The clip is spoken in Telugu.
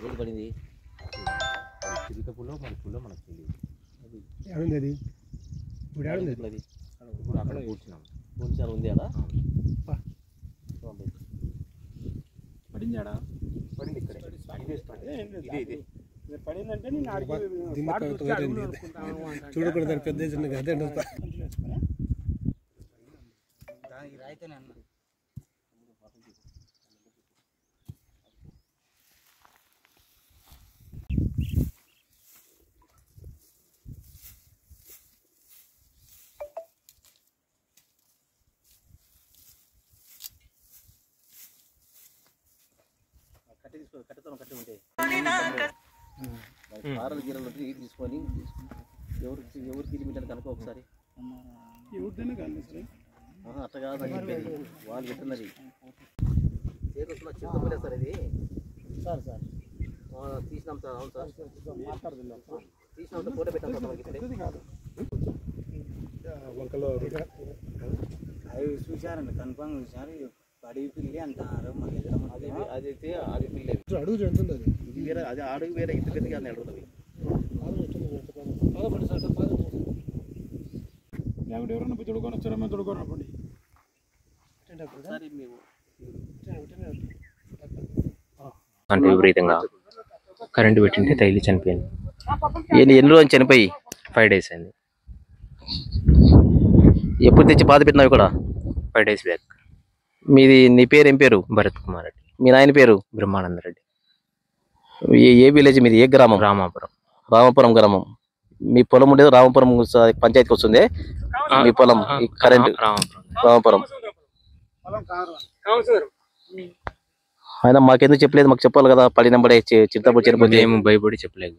ఏది పడింది చిరుత పుల్లో మరి పుల్లో మనకు తెలియదు. అది అది ఇప్పుడు అది ఇప్పుడు అక్కడ కూర్చున్నాం కూర్చారు ఉంది అలా పడిందాడా పడింది ఇక్కడ పడిందంటే నేను చూడకూడదు పెద్ద అదే రాయితేనే అన్న కట్టి ఉంటే కారలు గీరలు తీసుకొని ఎవరికి లిమిట్ అని కనుక ఒకసారి ఎవరిదైనా కాదు సార్ అట్లా కాదని చెప్పేది వాళ్ళు వెటర్నరీ చింతపల్లి సార్ ఇది సార్ సార్ తీసినాం సార్. అవును సార్ తీసినాం ఫోటో పెట్టాం సార్ మనకి అవి చూశారండి కన్ఫామ్ చూశారు అడవి పిల్లి అంటారు మన దగ్గర అదైతే అడవి పిల్లి అడుగు చెప్తుంది అది ఇది వేరే అది అడుగు వేరే ఇంత పెద్దగా అని అడుగుతుంది లేకుంటే ఎవరన్నా పోయి తొడుకొని వచ్చారా మేము తొడుకొని రాపండి అంటే విపరీతంగా కరెంటు పెట్టింటే తగిలి చనిపోయింది. ఎన్ని రోజులు చనిపోయి 5 days అయింది. ఎప్పుడు తెచ్చి బాధ పెట్టినావు ఇక్కడ 5 days బ్యాక్. నీ పేరు ఏం పేరు? భరత్ కుమార్ రెడ్డి. మీ నాయన పేరు? బ్రహ్మానంద రెడ్డి. ఏ విలేజ్ మీది? ఏ గ్రామం? రామాపురం గ్రామం. మీ పొలం ఉండేది రామాపురం పంచాయతీకి వస్తుంది మీ పొలం కరెంట్? రామాపురం. ఆయన మాకెందుకు చెప్పలేదు? మాకు చెప్పాలి కదా. పడినంబడే చిత్తపడి చనిపోతే ఏమో భయపడి చెప్పలేదు.